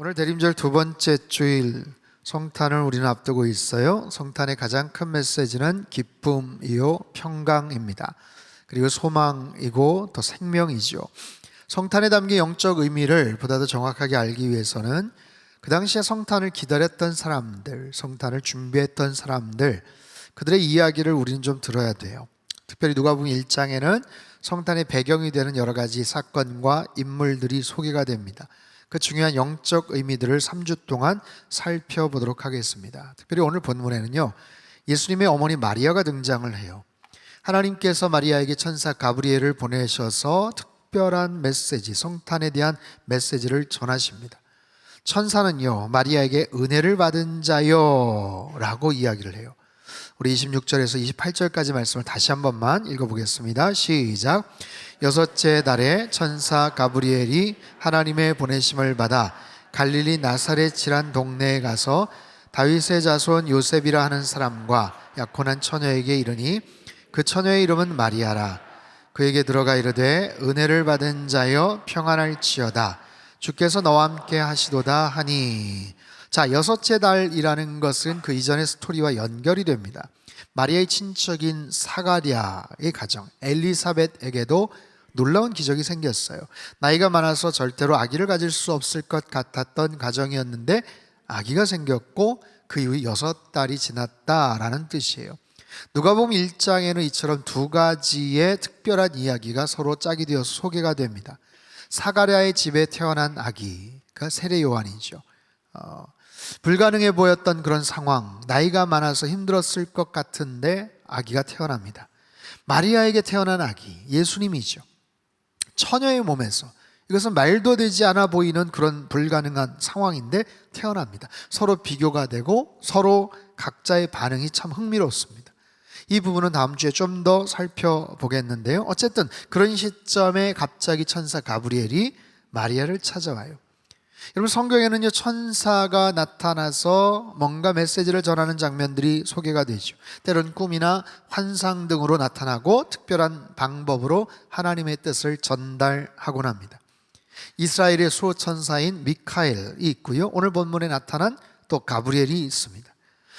오늘 대림절 두 번째 주일 성탄을 우리는 앞두고 있어요. 성탄의 가장 큰 메시지는 기쁨이요 평강입니다. 그리고 소망이고 또 생명이죠. 성탄에 담긴 영적 의미를 보다 더 정확하게 알기 위해서는 그 당시에 성탄을 기다렸던 사람들, 성탄을 준비했던 사람들, 그들의 이야기를 우리는 좀 들어야 돼요. 특별히 누가복음 1장에는 성탄의 배경이 되는 여러 가지 사건과 인물들이 소개가 됩니다. 그 중요한 영적 의미들을 3주 동안 살펴보도록 하겠습니다. 특별히 오늘 본문에는요, 예수님의 어머니 마리아가 등장을 해요. 하나님께서 마리아에게 천사 가브리엘을 보내셔서 특별한 메시지, 성탄에 대한 메시지를 전하십니다. 천사는요, 마리아에게 은혜를 받은 자요 라고 이야기를 해요. 우리 26절에서 28절까지 말씀을 다시 한 번만 읽어보겠습니다. 시작. 여섯째 달에 천사 가브리엘이 하나님의 보내심을 받아 갈릴리 나사렛이란 동네에 가서 다윗의 자손 요셉이라 하는 사람과 약혼한 처녀에게 이르니 그 처녀의 이름은 마리아라. 그에게 들어가 이르되 은혜를 받은 자여 평안할지어다. 주께서 너와 함께 하시도다 하니. 자, 여섯째 달이라는 것은 그 이전의 스토리와 연결이 됩니다. 마리아의 친척인 사가랴의 가정 엘리사벳에게도 놀라운 기적이 생겼어요. 나이가 많아서 절대로 아기를 가질 수 없을 것 같았던 가정이었는데 아기가 생겼고 그 이후 6달이 지났다라는 뜻이에요. 누가복음 1장에는 이처럼 두 가지의 특별한 이야기가 서로 짝이 되어서 소개가 됩니다. 사가랴의 집에 태어난 아기가 세례 요한이죠. 불가능해 보였던 그런 상황, 나이가 많아서 힘들었을 것 같은데 아기가 태어납니다. 마리아에게 태어난 아기, 예수님이죠. 처녀의 몸에서, 이것은 말도 되지 않아 보이는 그런 불가능한 상황인데 태어납니다. 서로 비교가 되고 서로 각자의 반응이 참 흥미롭습니다. 이 부분은 다음 주에 좀 더 살펴보겠는데요. 어쨌든 그런 시점에 갑자기 천사 가브리엘이 마리아를 찾아와요. 여러분, 성경에는요, 천사가 나타나서 뭔가 메시지를 전하는 장면들이 소개가 되죠. 때론 꿈이나 환상 등으로 나타나고 특별한 방법으로 하나님의 뜻을 전달하곤 합니다. 이스라엘의 수호천사인 미카엘이 있고요, 오늘 본문에 나타난 또 가브리엘이 있습니다.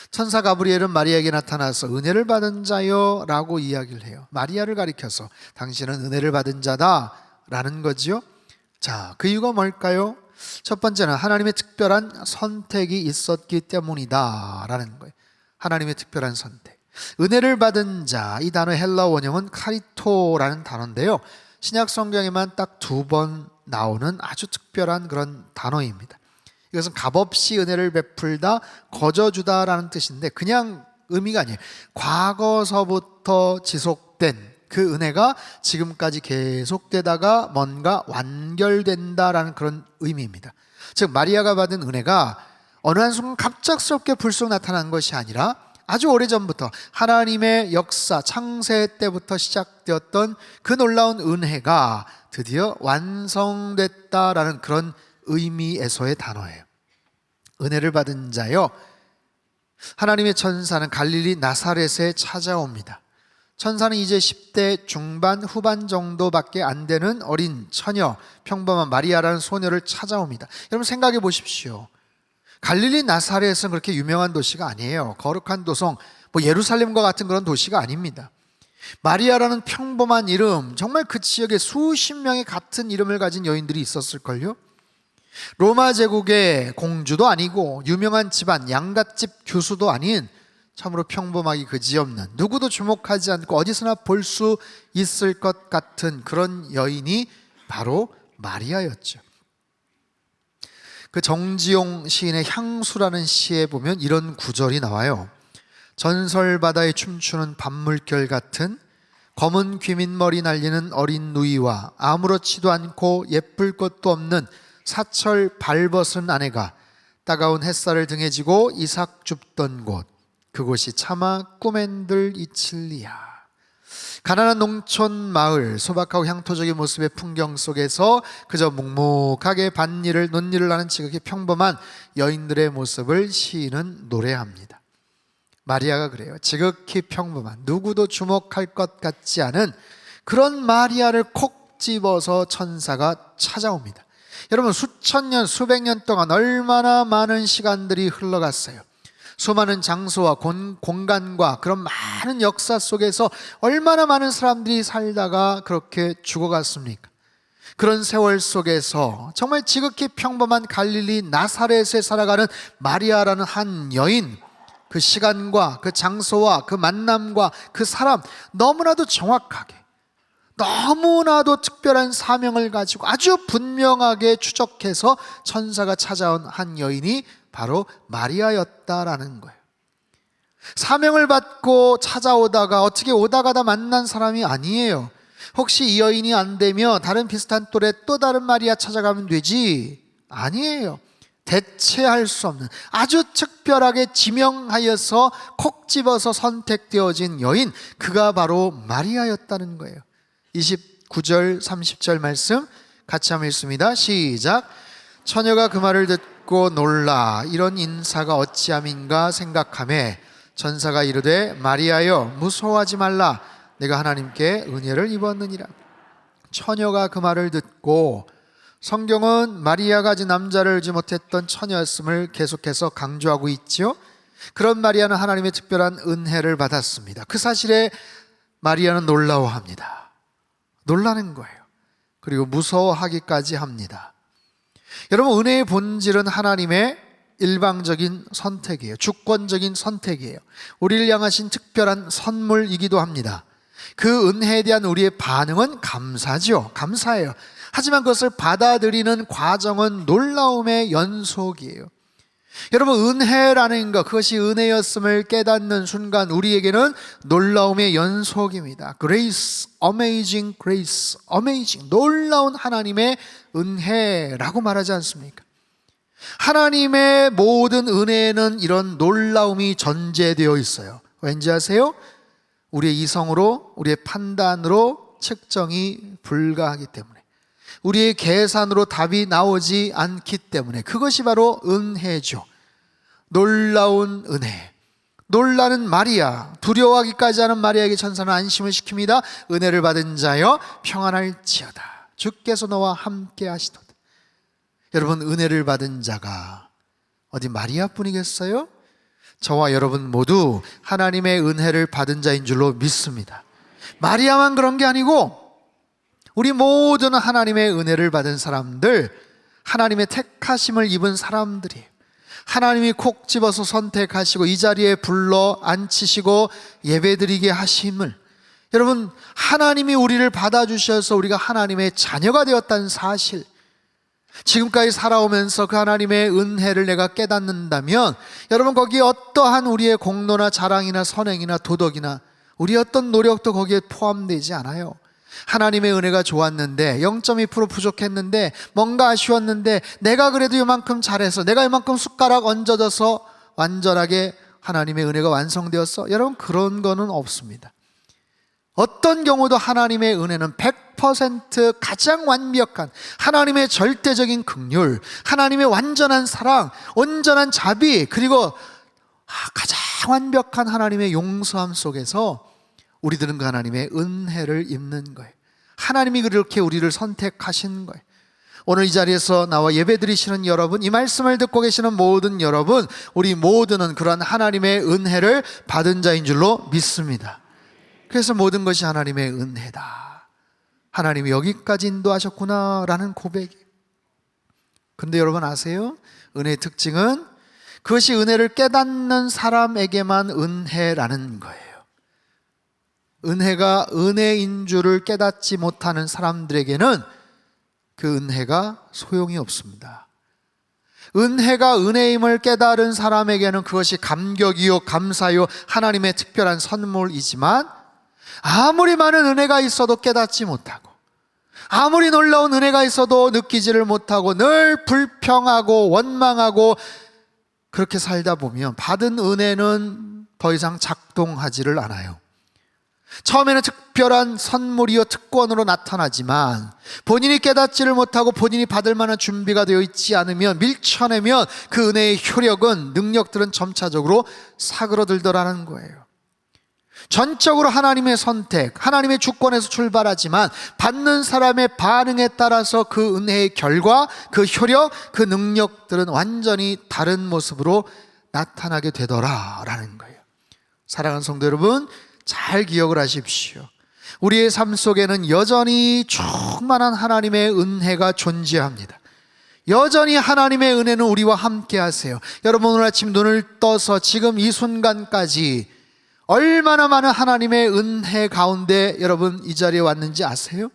천사 가브리엘은 마리아에게 나타나서 은혜를 받은 자요 라고 이야기를 해요. 마리아를 가리켜서 당신은 은혜를 받은 자다 라는 거지요. 자, 그 이유가 뭘까요? 첫 번째는 하나님의 특별한 선택이 있었기 때문이다 라는 거예요. 하나님의 특별한 선택. 은혜를 받은 자, 이 단어 헬라 원형은 카리토라는 단어인데요, 신약 성경에만 딱 2번 나오는 아주 특별한 그런 단어입니다. 이것은 값없이 은혜를 베풀다, 거저주다 라는 뜻인데 그냥 의미가 아니에요. 과거서부터 지속된 그 은혜가 지금까지 계속되다가 뭔가 완결된다라는 그런 의미입니다. 즉 마리아가 받은 은혜가 어느 한순간 갑작스럽게 불쑥 나타난 것이 아니라 아주 오래전부터 하나님의 역사, 창세 때부터 시작되었던 그 놀라운 은혜가 드디어 완성됐다라는 그런 의미에서의 단어예요. 은혜를 받은 자요, 하나님의 천사는 갈릴리 나사렛에 찾아옵니다. 천사는 이제 10대 중반 후반 정도밖에 안 되는 어린 처녀, 평범한 마리아라는 소녀를 찾아옵니다. 여러분 생각해 보십시오. 갈릴리 나사렛은 그렇게 유명한 도시가 아니에요. 거룩한 도성, 예루살렘과 같은 그런 도시가 아닙니다. 마리아라는 평범한 이름, 정말 그 지역에 수십 명의 같은 이름을 가진 여인들이 있었을걸요. 로마 제국의 공주도 아니고 유명한 집안 양갓집 교수도 아닌 참으로 평범하기 그지없는, 누구도 주목하지 않고 어디서나 볼 수 있을 것 같은 그런 여인이 바로 마리아였죠. 그 정지용 시인의 향수라는 시에 보면 이런 구절이 나와요. 전설바다에 춤추는 밤물결 같은 검은 귀민머리 날리는 어린 누이와 아무렇지도 않고 예쁠 것도 없는 사철 발벗은 아내가 따가운 햇살을 등에 지고 이삭 줍던 곳, 그곳이 차마 꿈엔들 이칠리야. 가난한 농촌 마을, 소박하고 향토적인 모습의 풍경 속에서 그저 묵묵하게 밭일을 논일을 하는 지극히 평범한 여인들의 모습을 시인은 노래합니다. 마리아가 그래요. 지극히 평범한, 누구도 주목할 것 같지 않은 그런 마리아를 콕 집어서 천사가 찾아옵니다. 여러분, 수천 년, 수백 년 동안 얼마나 많은 시간들이 흘러갔어요. 수많은 장소와 공간과 그런 많은 역사 속에서 얼마나 많은 사람들이 살다가 그렇게 죽어갔습니까? 그런 세월 속에서 정말 지극히 평범한 갈릴리 나사렛에 살아가는 마리아라는 한 여인, 그 시간과 그 장소와 그 만남과 그 사람, 너무나도 정확하게, 너무나도 특별한 사명을 가지고 아주 분명하게 추적해서 천사가 찾아온 한 여인이 바로 마리아였다라는 거예요. 사명을 받고 찾아오다가 어떻게 오다가다 만난 사람이 아니에요. 혹시 이 여인이 안 되면 다른 비슷한 또래 또 다른 마리아 찾아가면 되지? 아니에요. 대체할 수 없는, 아주 특별하게 지명하여서 콕 집어서 선택되어진 여인, 그가 바로 마리아였다는 거예요. 29절 30절 말씀 같이 한번 읽습니다. 시작. 처녀가 그 말을 듣고 놀라 이런 인사가 어찌함인가 생각하매 천사가 이르되 마리아여 무서워하지 말라, 내가 하나님께 은혜를 입었느니라. 처녀가 그 말을 듣고, 성경은 마리아가 아직 남자를 얻지 못했던 처녀였음을 계속해서 강조하고 있죠. 그런 마리아는 하나님의 특별한 은혜를 받았습니다. 그 사실에 마리아는 놀라워합니다. 놀라는 거예요. 그리고 무서워하기까지 합니다. 여러분, 은혜의 본질은 하나님의 일방적인 선택이에요. 주권적인 선택이에요. 우리를 향하신 특별한 선물이기도 합니다. 그 은혜에 대한 우리의 반응은 감사죠. 감사해요. 하지만 그것을 받아들이는 과정은 놀라움의 연속이에요. 여러분, 은혜라는 것, 그것이 은혜였음을 깨닫는 순간 우리에게는 놀라움의 연속입니다. Grace, amazing grace, amazing, 놀라운 하나님의 은혜라고 말하지 않습니까? 하나님의 모든 은혜에는 이런 놀라움이 전제되어 있어요. 왠지 아세요? 우리의 이성으로, 우리의 판단으로 측정이 불가하기 때문에, 우리의 계산으로 답이 나오지 않기 때문에, 그것이 바로 은혜죠. 놀라운 은혜. 놀라는 마리아, 두려워하기까지 하는 마리아에게 천사는 안심을 시킵니다. 은혜를 받은 자여 평안할지어다, 주께서 너와 함께 하시도다. 여러분, 은혜를 받은 자가 어디 마리아뿐이겠어요? 저와 여러분 모두 하나님의 은혜를 받은 자인 줄로 믿습니다. 마리아만 그런 게 아니고 우리 모두는 하나님의 은혜를 받은 사람들, 하나님의 택하심을 입은 사람들이에요. 하나님이 콕 집어서 선택하시고 이 자리에 불러 앉히시고 예배드리게 하심을, 여러분, 하나님이 우리를 받아주셔서 우리가 하나님의 자녀가 되었다는 사실, 지금까지 살아오면서 그 하나님의 은혜를 내가 깨닫는다면, 여러분, 거기에 어떠한 우리의 공로나 자랑이나 선행이나 도덕이나 우리의 어떤 노력도 거기에 포함되지 않아요. 하나님의 은혜가 좋았는데 0.2% 부족했는데 뭔가 아쉬웠는데 내가 그래도 이만큼 잘해서, 내가 이만큼 숟가락 얹어져서 완전하게 하나님의 은혜가 완성되었어, 여러분, 그런 거는 없습니다. 어떤 경우도 하나님의 은혜는 100% 가장 완벽한 하나님의 절대적인 긍휼, 하나님의 완전한 사랑, 온전한 자비, 그리고 가장 완벽한 하나님의 용서함 속에서 우리들은 그 하나님의 은혜를 입는 거예요. 하나님이 그렇게 우리를 선택하신 거예요. 오늘 이 자리에서 나와 예배드리시는 여러분, 이 말씀을 듣고 계시는 모든 여러분, 우리 모두는 그러한 하나님의 은혜를 받은 자인 줄로 믿습니다. 그래서 모든 것이 하나님의 은혜다, 하나님이 여기까지 인도하셨구나 라는 고백이. 그런데 여러분 아세요? 은혜의 특징은 그것이 은혜를 깨닫는 사람에게만 은혜라는 거예요. 은혜가 은혜인 줄을 깨닫지 못하는 사람들에게는 그 은혜가 소용이 없습니다. 은혜가 은혜임을 깨달은 사람에게는 그것이 감격이요 감사요 하나님의 특별한 선물이지만, 아무리 많은 은혜가 있어도 깨닫지 못하고, 아무리 놀라운 은혜가 있어도 느끼지를 못하고 늘 불평하고 원망하고 그렇게 살다 보면 받은 은혜는 더 이상 작동하지를 않아요. 처음에는 특별한 선물이요 특권으로 나타나지만 본인이 깨닫지를 못하고 본인이 받을 만한 준비가 되어 있지 않으면, 밀쳐내면 그 은혜의 효력은, 능력들은 점차적으로 사그러들더라는 거예요. 전적으로 하나님의 선택, 하나님의 주권에서 출발하지만 받는 사람의 반응에 따라서 그 은혜의 결과, 그 효력, 그 능력들은 완전히 다른 모습으로 나타나게 되더라라는 거예요. 사랑하는 성도 여러분, 잘 기억을 하십시오. 우리의 삶 속에는 여전히 충만한 하나님의 은혜가 존재합니다. 여전히 하나님의 은혜는 우리와 함께 하세요. 여러분, 오늘 아침 눈을 떠서 지금 이 순간까지 얼마나 많은 하나님의 은혜 가운데 여러분 이 자리에 왔는지 아세요?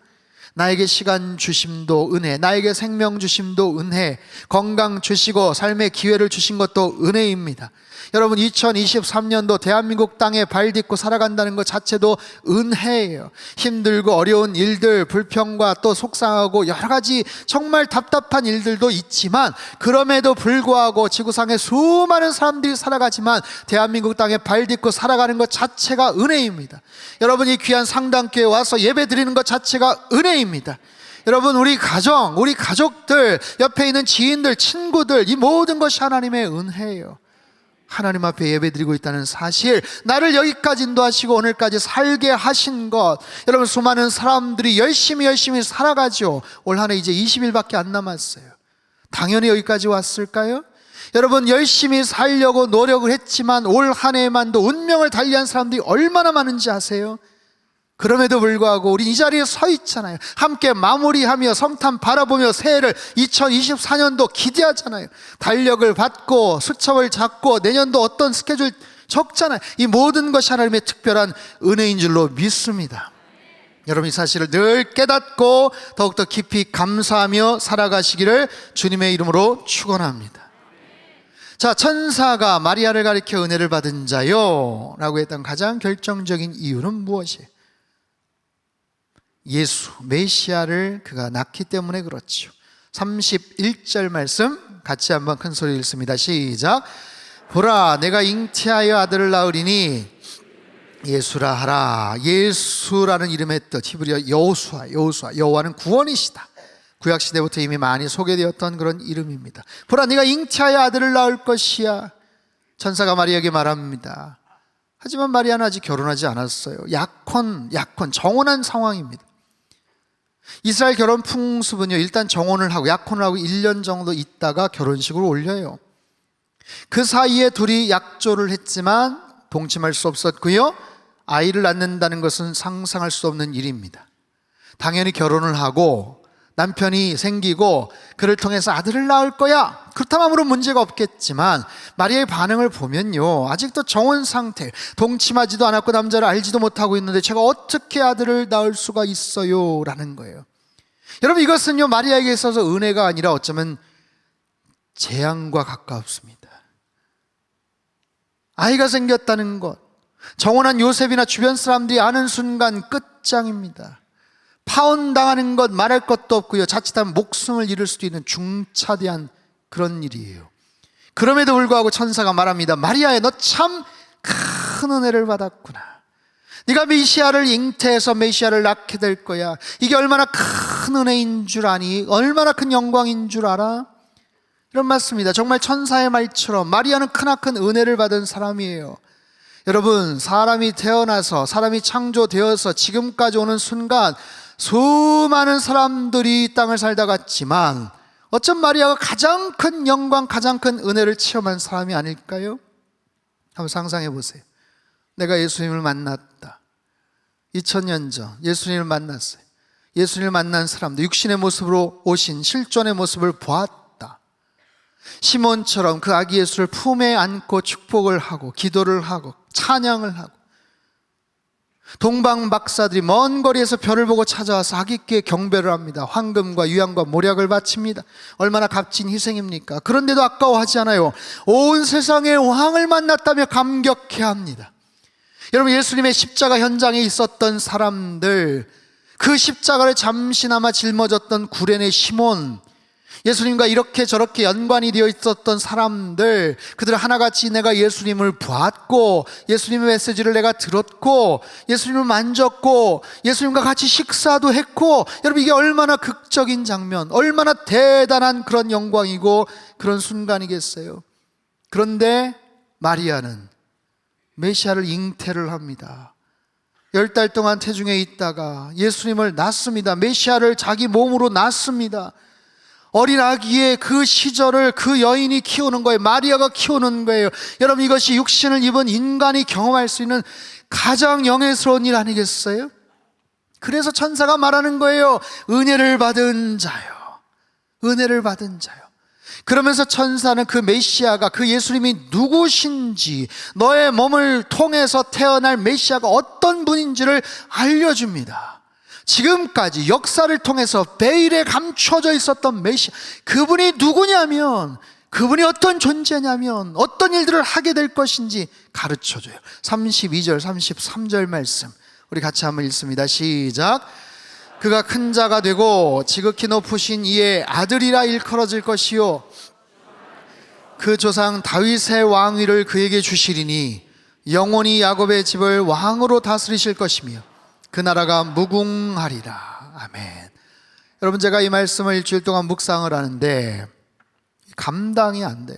나에게 시간 주심도 은혜, 나에게 생명 주심도 은혜, 건강 주시고 삶의 기회를 주신 것도 은혜입니다. 여러분, 2023년도 대한민국 땅에 발 딛고 살아간다는 것 자체도 은혜예요. 힘들고 어려운 일들, 불평과 또 속상하고 여러 가지 정말 답답한 일들도 있지만, 그럼에도 불구하고 지구상에 수많은 사람들이 살아가지만 대한민국 땅에 발 딛고 살아가는 것 자체가 은혜입니다. 여러분이 귀한 상담교회에 와서 예배 드리는 것 자체가 은혜입니다. 여러분, 우리 가정, 우리 가족들, 옆에 있는 지인들, 친구들, 이 모든 것이 하나님의 은혜예요. 하나님 앞에 예배드리고 있다는 사실, 나를 여기까지 인도하시고 오늘까지 살게 하신 것, 여러분 수많은 사람들이 열심히 살아가죠. 올 한 해 이제 20일밖에 안 남았어요. 당연히 여기까지 왔을까요? 여러분, 열심히 살려고 노력을 했지만 올 한 해만도 운명을 달리한 사람들이 얼마나 많은지 아세요? 그럼에도 불구하고 우리 이 자리에 서 있잖아요. 함께 마무리하며 성탄 바라보며 새해를 2024년도 기대하잖아요. 달력을 받고 수첩을 잡고 내년도 어떤 스케줄 적잖아요. 이 모든 것이 하나님의 특별한 은혜인 줄로 믿습니다. 여러분, 이 사실을 늘 깨닫고 더욱더 깊이 감사하며 살아가시기를 주님의 이름으로 축원합니다. 자, 천사가 마리아를 가리켜 은혜를 받은 자요 라고 했던 가장 결정적인 이유는 무엇이에요? 예수, 메시아를 그가 낳기 때문에 그렇죠. 31절 말씀 같이 한번 큰 소리 읽습니다. 시작. 보라, 내가 잉태하여 아들을 낳으리니 예수라 하라. 예수라는 이름의 뜻, 히브리어 여호수아, 여호와는 구원이시다. 구약시대부터 이미 많이 소개되었던 그런 이름입니다. 보라, 네가 잉태하여 아들을 낳을 것이야. 천사가 마리아에게 말합니다. 하지만 마리아는 아직 결혼하지 않았어요. 약혼, 정혼한 상황입니다. 이스라엘 결혼 풍습은요, 일단 정혼을 하고 약혼을 하고 1년 정도 있다가 결혼식을 올려요. 그 사이에 둘이 약조를 했지만 동침할 수 없었고요, 아이를 낳는다는 것은 상상할 수 없는 일입니다. 당연히 결혼을 하고 남편이 생기고 그를 통해서 아들을 낳을 거야, 그렇다면 아무런 문제가 없겠지만 마리아의 반응을 보면요, 아직도 정혼 상태, 동침하지도 않았고 남자를 알지도 못하고 있는데 제가 어떻게 아들을 낳을 수가 있어요? 라는 거예요. 여러분, 이것은요 마리아에게 있어서 은혜가 아니라 어쩌면 재앙과 가깝습니다. 아이가 생겼다는 것, 정혼한 요셉이나 주변 사람들이 아는 순간 끝장입니다. 파혼당하는 것 말할 것도 없고요, 자칫하면 목숨을 잃을 수도 있는 중차대한 그런 일이에요. 그럼에도 불구하고 천사가 말합니다. 마리아야, 너 참 큰 은혜를 받았구나. 네가 메시아를 잉태해서 메시아를 낳게 될 거야. 이게 얼마나 큰 은혜인 줄 아니? 얼마나 큰 영광인 줄 알아? 이런 말씀입니다. 정말 천사의 말처럼 마리아는 크나큰 은혜를 받은 사람이에요. 여러분, 사람이 태어나서, 사람이 창조되어서 지금까지 오는 순간 수많은 사람들이 이 땅을 살다 갔지만 어쩜 마리아가 가장 큰 영광, 가장 큰 은혜를 체험한 사람이 아닐까요? 한번 상상해 보세요. 내가 예수님을 만났다. 2000년 전 예수님을 만났어요. 예수님을 만난 사람들, 육신의 모습으로 오신 실존의 모습을 보았다. 시몬처럼 그 아기 예수를 품에 안고 축복을 하고 기도를 하고 찬양을 하고, 동방 박사들이 먼 거리에서 별을 보고 찾아와서 아기께 경배를 합니다. 황금과 유향과 모략을 바칩니다. 얼마나 값진 희생입니까? 그런데도 아까워하지 않아요. 온 세상의 왕을 만났다며 감격해합니다. 여러분, 예수님의 십자가 현장에 있었던 사람들, 그 십자가를 잠시나마 짊어졌던 구레네 시몬, 예수님과 이렇게 저렇게 연관이 되어 있었던 사람들, 그들 하나같이 내가 예수님을 보았고 예수님의 메시지를 내가 들었고 예수님을 만졌고 예수님과 같이 식사도 했고, 여러분 이게 얼마나 극적인 장면, 얼마나 대단한 그런 영광이고 그런 순간이겠어요. 그런데 마리아는 메시아를 잉태를 합니다. 10달 동안 태중에 있다가 예수님을 낳습니다. 메시아를 자기 몸으로 낳습니다. 어린 아기의 그 시절을 그 여인이 키우는 거예요. 마리아가 키우는 거예요. 여러분, 이것이 육신을 입은 인간이 경험할 수 있는 가장 영예스러운 일 아니겠어요? 그래서 천사가 말하는 거예요. 은혜를 받은 자요, 은혜를 받은 자요. 그러면서 천사는 그 메시아가, 그 예수님이 누구신지, 너의 몸을 통해서 태어날 메시아가 어떤 분인지를 알려줍니다. 지금까지 역사를 통해서 베일에 감춰져 있었던 메시아, 그분이 누구냐면, 그분이 어떤 존재냐면, 어떤 일들을 하게 될 것인지 가르쳐줘요. 32절 33절 말씀 우리 같이 한번 읽습니다. 시작. 그가 큰 자가 되고 지극히 높으신 이의 아들이라 일컬어질 것이요, 그 조상 다윗의 왕위를 그에게 주시리니 영원히 야곱의 집을 왕으로 다스리실 것이며 그 나라가 무궁하리라. 아멘. 여러분, 제가 이 말씀을 일주일 동안 묵상을 하는데 감당이 안 돼요.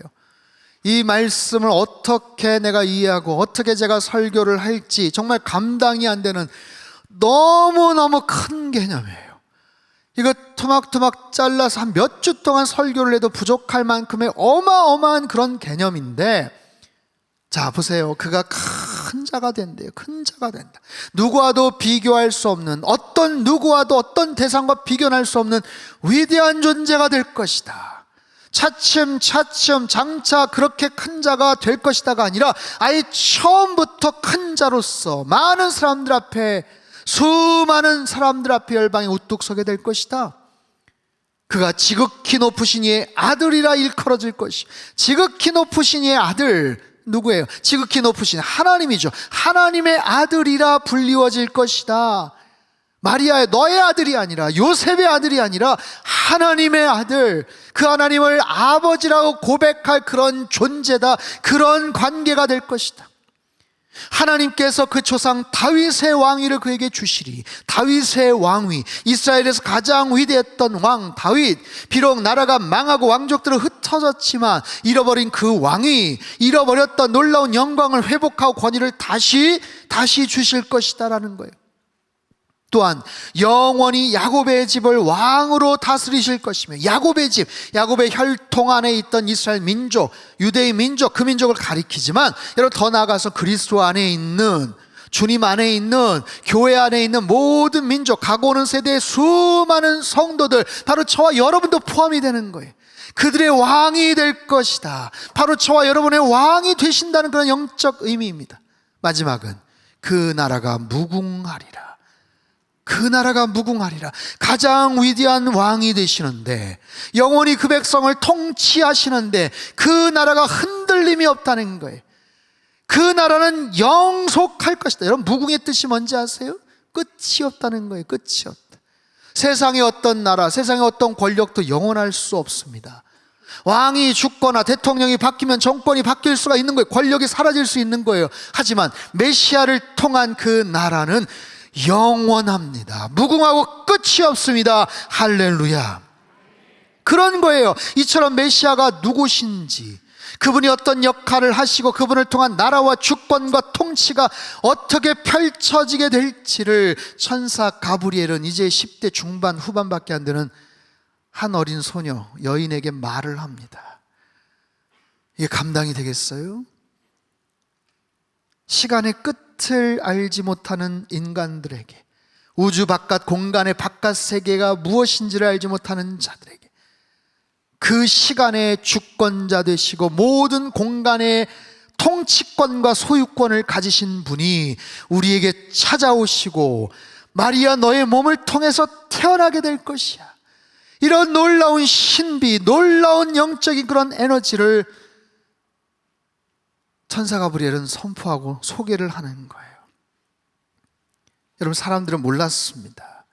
이 말씀을 어떻게 내가 이해하고 어떻게 제가 설교를 할지 정말 감당이 안 되는 너무너무 큰 개념이에요. 이거 토막토막 잘라서 한 몇 주 동안 설교를 해도 부족할 만큼의 어마어마한 그런 개념인데, 자 보세요. 그가 큰 자가 된대요. 큰 자가 된다. 누구와도 비교할 수 없는, 어떤 누구와도 어떤 대상과 비교할 수 없는 위대한 존재가 될 것이다. 차츰차츰 장차 그렇게 큰 자가 될 것이다가 아니라 아예 처음부터 큰 자로서 많은 사람들 앞에, 수많은 사람들 앞에 열방에 우뚝 서게 될 것이다. 그가 지극히 높으신 이의 아들이라 일컬어질 것이. 지극히 높으신 이의 아들 누구예요? 지극히 높으신 하나님이죠. 하나님의 아들이라 불리워질 것이다. 마리아의 너의 아들이 아니라, 요셉의 아들이 아니라 하나님의 아들, 그 하나님을 아버지라고 고백할 그런 존재다. 그런 관계가 될 것이다. 하나님께서 그 조상 다윗의 왕위를 그에게 주시리. 다윗의 왕위, 이스라엘에서 가장 위대했던 왕 다윗, 비록 나라가 망하고 왕족들은 흩어졌지만 잃어버린 그 왕위, 잃어버렸던 놀라운 영광을 회복하고 권위를 다시 주실 것이다 라는 거예요. 또한 영원히 야곱의 집을 왕으로 다스리실 것이며, 야곱의 집, 야곱의 혈통 안에 있던 이스라엘 민족, 유대의 민족, 그 민족을 가리키지만 여러분 더 나아가서 그리스도 안에 있는, 주님 안에 있는, 교회 안에 있는 모든 민족, 가고오는 세대의 수많은 성도들, 바로 저와 여러분도 포함이 되는 거예요. 그들의 왕이 될 것이다. 바로 저와 여러분의 왕이 되신다는 그런 영적 의미입니다. 마지막은 그 나라가 무궁하리라. 그 나라가 무궁하리라. 가장 위대한 왕이 되시는데, 영원히 그 백성을 통치하시는데 그 나라가 흔들림이 없다는 거예요. 그 나라는 영속할 것이다. 여러분, 무궁의 뜻이 뭔지 아세요? 끝이 없다는 거예요. 끝이 없다. 세상의 어떤 나라, 세상의 어떤 권력도 영원할 수 없습니다. 왕이 죽거나 대통령이 바뀌면 정권이 바뀔 수가 있는 거예요. 권력이 사라질 수 있는 거예요. 하지만 메시아를 통한 그 나라는 영원합니다. 무궁하고 끝이 없습니다. 할렐루야. 그런 거예요. 이처럼 메시아가 누구신지, 그분이 어떤 역할을 하시고 그분을 통한 나라와 주권과 통치가 어떻게 펼쳐지게 될지를 천사 가브리엘은 이제 10대 중반 후반밖에 안 되는 한 어린 소녀, 여인에게 말을 합니다. 이게 감당이 되겠어요? 시간의 끝을 알지 못하는 인간들에게, 우주 바깥 공간의 바깥 세계가 무엇인지를 알지 못하는 자들에게, 그 시간의 주권자 되시고 모든 공간의 통치권과 소유권을 가지신 분이 우리에게 찾아오시고 마리아 너의 몸을 통해서 태어나게 될 것이야. 이런 놀라운 신비, 놀라운 영적인 그런 에너지를 천사 가브리엘은 선포하고 소개를 하는 거예요. 여러분, 사람들은 몰랐습니다.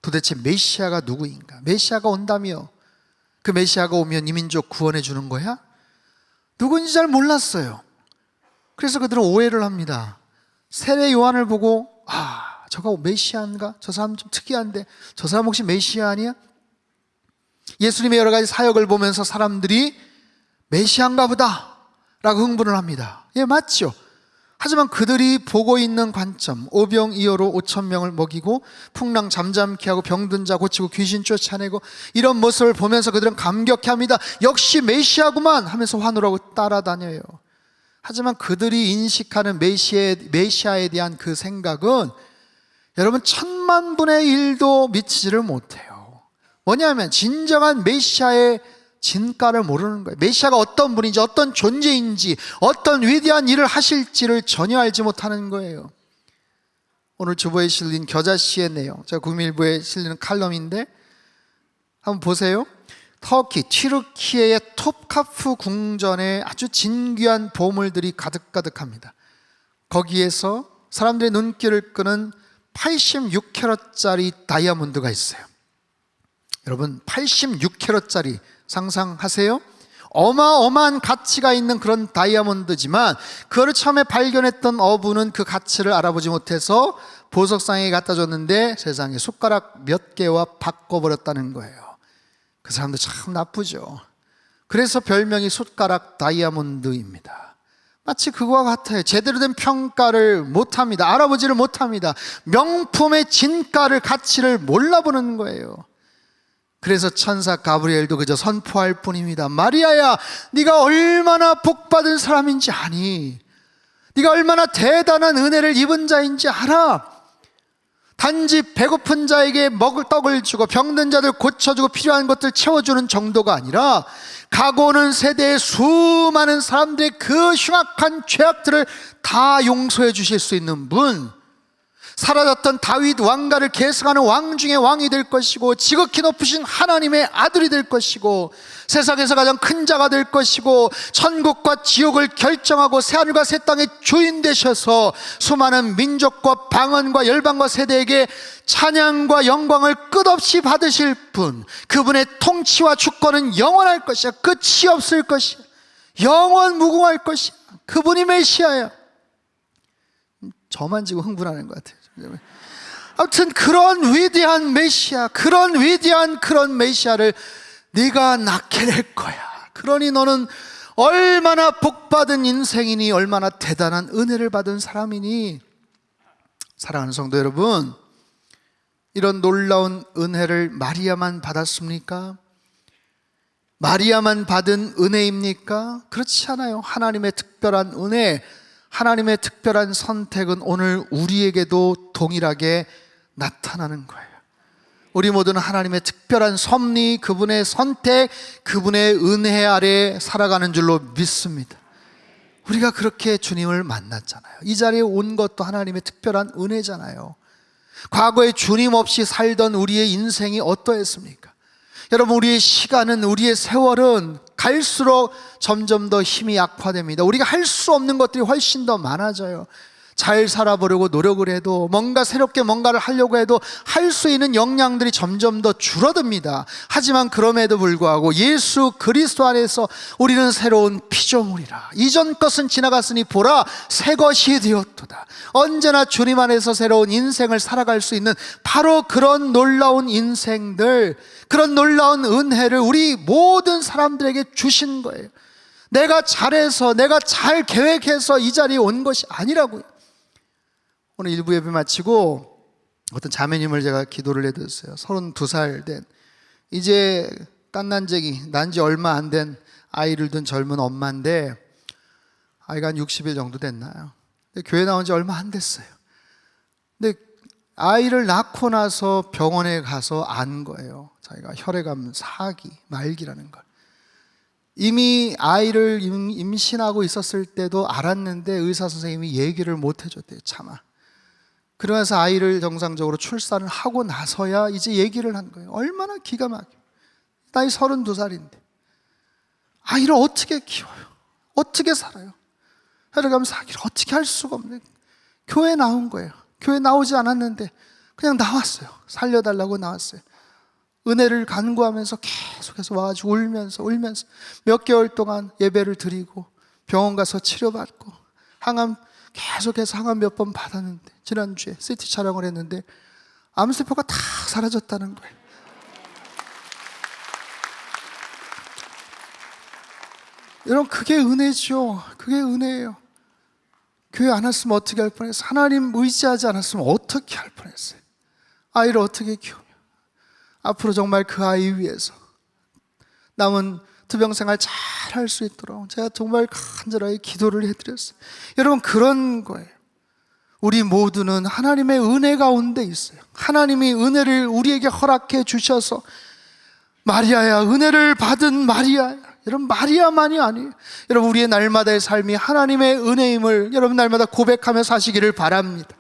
도대체 메시아가 누구인가? 메시아가 온다며, 그 메시아가 오면 이 민족 구원해 주는 거야? 누군지 잘 몰랐어요. 그래서 그들은 오해를 합니다. 세례 요한을 보고, 아, 저거 메시아인가? 저 사람 좀 특이한데, 저 사람 혹시 메시아 아니야? 예수님의 여러 가지 사역을 보면서 사람들이 메시아인가 보다 라고 흥분을 합니다. 예, 맞죠? 하지만 그들이 보고 있는 관점, 오병이어로 5천 명을 먹이고 풍랑 잠잠케 하고 병든 자 고치고 귀신 쫓아내고 이런 모습을 보면서 그들은 감격해합니다. 역시 메시아구만 하면서 환호하고 따라다녀요. 하지만 그들이 인식하는 메시아에 대한 그 생각은 여러분 1000만분의 1도 미치지를 못해요. 뭐냐면 진정한 메시아의 진가를 모르는 거예요. 메시아가 어떤 분인지, 어떤 존재인지, 어떤 위대한 일을 하실지를 전혀 알지 못하는 거예요. 오늘 주보에 실린 겨자씨의 내용, 제가 국민일보에 실리는 칼럼인데 한번 보세요. 터키, 튀르키예의 톱카프 궁전에 아주 진귀한 보물들이 가득가득합니다. 거기에서 사람들의 눈길을 끄는 86캐럿짜리 다이아몬드가 있어요. 여러분 86캐럿짜리 상상하세요? 어마어마한 가치가 있는 그런 다이아몬드지만 그거를 처음에 발견했던 어부는 그 가치를 알아보지 못해서 보석상에 갖다 줬는데 세상에 숟가락 몇 개와 바꿔버렸다는 거예요. 그 사람들 참 나쁘죠. 그래서 별명이 숟가락 다이아몬드입니다. 마치 그거와 같아요. 제대로 된 평가를 못합니다. 알아보지를 못합니다. 명품의 진가를, 가치를 몰라보는 거예요. 그래서 천사 가브리엘도 그저 선포할 뿐입니다. 마리아야, 네가 얼마나 복받은 사람인지 아니? 네가 얼마나 대단한 은혜를 입은 자인지 알아? 단지 배고픈 자에게 먹을 떡을 주고 병든 자들 고쳐주고 필요한 것들 채워주는 정도가 아니라 가고 오는 세대의 수많은 사람들의 그 흉악한 죄악들을 다 용서해 주실 수 있는 분, 사라졌던 다윗 왕가를 계승하는 왕 중에 왕이 될 것이고 지극히 높으신 하나님의 아들이 될 것이고 세상에서 가장 큰 자가 될 것이고 천국과 지옥을 결정하고 새하늘과 새 땅의 주인 되셔서 수많은 민족과 방언과 열방과 세대에게 찬양과 영광을 끝없이 받으실 분, 그분의 통치와 주권은 영원할 것이야. 끝이 없을 것이야. 영원 무궁할 것이야. 그분이 메시아야. 저만 지금 흥분하는 것 같아요. 아무튼 그런 위대한 메시아, 그런 위대한 그런 메시아를 네가 낳게 될 거야. 그러니 너는 얼마나 복받은 인생이니, 얼마나 대단한 은혜를 받은 사람이니. 사랑하는 성도 여러분, 이런 놀라운 은혜를 마리아만 받았습니까? 마리아만 받은 은혜입니까? 그렇지 않아요. 하나님의 특별한 은혜, 하나님의 특별한 선택은 오늘 우리에게도 동일하게 나타나는 거예요. 우리 모두는 하나님의 특별한 섭리, 그분의 선택, 그분의 은혜 아래 살아가는 줄로 믿습니다. 우리가 그렇게 주님을 만났잖아요. 이 자리에 온 것도 하나님의 특별한 은혜잖아요. 과거에 주님 없이 살던 우리의 인생이 어떠했습니까? 여러분, 우리의 시간은, 우리의 세월은 갈수록 점점 더 힘이 약화됩니다. 우리가 할 수 없는 것들이 훨씬 더 많아져요. 잘 살아보려고 노력을 해도, 뭔가 새롭게 뭔가를 하려고 해도 할 수 있는 역량들이 점점 더 줄어듭니다. 하지만 그럼에도 불구하고 예수 그리스도 안에서 우리는 새로운 피조물이라. 이전 것은 지나갔으니 보라, 새 것이 되었도다. 언제나 주님 안에서 새로운 인생을 살아갈 수 있는 바로 그런 놀라운 인생들, 그런 놀라운 은혜를 우리 모든 사람들에게 주신 거예요. 내가 잘해서, 내가 잘 계획해서 이 자리에 온 것이 아니라고요. 오늘 일부 예배 마치고 어떤 자매님을 제가 기도를 해드렸어요. 32살 된, 이제 갓난쟁이, 난지 얼마 안 된 아이를 둔 젊은 엄마인데, 아이가 한 60일 정도 됐나요? 근데 교회 나온 지 얼마 안 됐어요. 근데 아이를 낳고 나서 병원에 가서 안 거예요. 자기가 혈액암 4기, 말기라는 걸. 이미 아이를 임신하고 있었을 때도 알았는데 의사 선생님이 얘기를 못 해줬대요. 차마. 그러면서 아이를 정상적으로 출산을 하고 나서야 이제 얘기를 한 거예요. 얼마나 기가 막혀. 나이 32살인데 아이를 어떻게 키워요? 어떻게 살아요? 혈액암 4기를 어떻게 할 수가 없네. 교회 나온 거예요. 교회 나오지 않았는데 그냥 나왔어요. 살려달라고 나왔어요. 은혜를 간구하면서 계속해서 와가지고 울면서 몇 개월 동안 예배를 드리고 병원 가서 치료받고 항암 계속해서 항암 몇 번 받았는데, 지난주에 CT 촬영을 했는데 암세포가 다 사라졌다는 거예요. 여러분, 그게 은혜죠. 그게 은혜예요. 교회 안 왔으면 어떻게 할 뻔했어요? 하나님 의지하지 않았으면 어떻게 할 뻔했어요? 아이를 어떻게 키우며 앞으로 정말 그 아이 위해서 남은 투병생활 잘 할 수 있도록 제가 정말 간절하게 기도를 해드렸어요. 여러분, 그런 거예요. 우리 모두는 하나님의 은혜 가운데 있어요. 하나님이 은혜를 우리에게 허락해 주셔서, 마리아야, 은혜를 받은 마리아야. 여러분, 마리아만이 아니에요. 여러분, 우리의 날마다의 삶이 하나님의 은혜임을 여러분 날마다 고백하며 사시기를 바랍니다.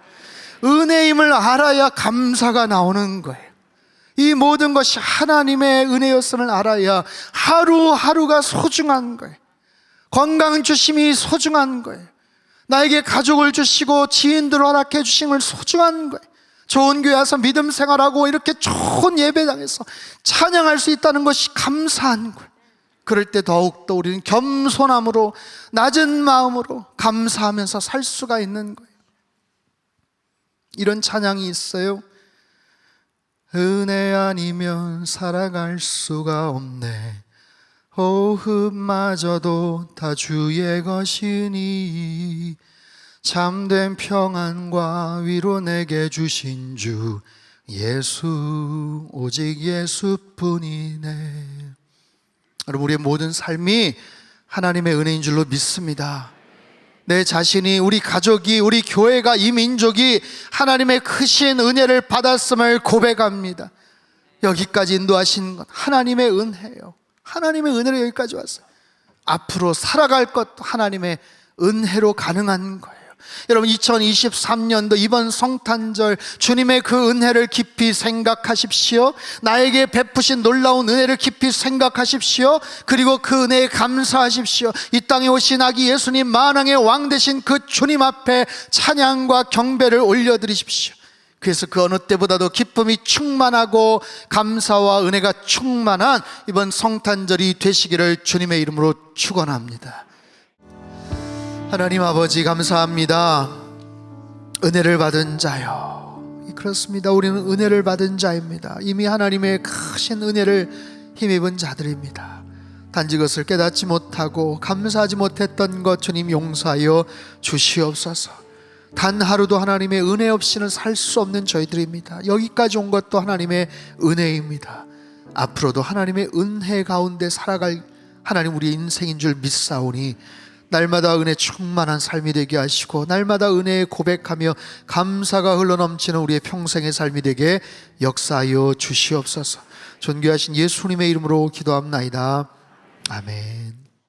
은혜임을 알아야 감사가 나오는 거예요. 이 모든 것이 하나님의 은혜였음을 알아야 하루하루가 소중한 거예요. 건강 주심이 소중한 거예요. 나에게 가족을 주시고 지인들을 허락해 주신 걸 소중한 거예요. 좋은 교회 와서 믿음 생활하고 이렇게 좋은 예배당에서 찬양할 수 있다는 것이 감사한 거예요. 그럴 때 더욱더 우리는 겸손함으로 낮은 마음으로 감사하면서 살 수가 있는 거예요. 이런 찬양이 있어요. 은혜 아니면 살아갈 수가 없네. 호흡마저도 다 주의 것이니 참된 평안과 위로 내게 주신 주 예수, 오직 예수뿐이네. 여러분, 우리의 모든 삶이 하나님의 은혜인 줄로 믿습니다. 내 자신이, 우리 가족이, 우리 교회가, 이 민족이 하나님의 크신 은혜를 받았음을 고백합니다. 여기까지 인도하신 것 하나님의 은혜예요. 하나님의 은혜로 여기까지 왔어요. 앞으로 살아갈 것도 하나님의 은혜로 가능한 거예요. 여러분, 2023년도 이번 성탄절 주님의 그 은혜를 깊이 생각하십시오. 나에게 베푸신 놀라운 은혜를 깊이 생각하십시오. 그리고 그 은혜에 감사하십시오. 이 땅에 오신 아기 예수님, 만왕의 왕 되신 그 주님 앞에 찬양과 경배를 올려드리십시오. 그래서 그 어느 때보다도 기쁨이 충만하고 감사와 은혜가 충만한 이번 성탄절이 되시기를 주님의 이름으로 축원합니다. 하나님 아버지, 감사합니다. 은혜를 받은 자요. 그렇습니다. 우리는 은혜를 받은 자입니다. 이미 하나님의 크신 은혜를 힘입은 자들입니다. 단지 그것을 깨닫지 못하고 감사하지 못했던 것 주님 용서하여 주시옵소서. 단 하루도 하나님의 은혜 없이는 살 수 없는 저희들입니다. 여기까지 온 것도 하나님의 은혜입니다. 앞으로도 하나님의 은혜 가운데 살아갈 하나님 우리의 인생인 줄 믿사오니 날마다 은혜 충만한 삶이 되게 하시고 날마다 은혜에 고백하며 감사가 흘러넘치는 우리의 평생의 삶이 되게 역사하여 주시옵소서. 존귀하신 예수님의 이름으로 기도합나이다. 아멘.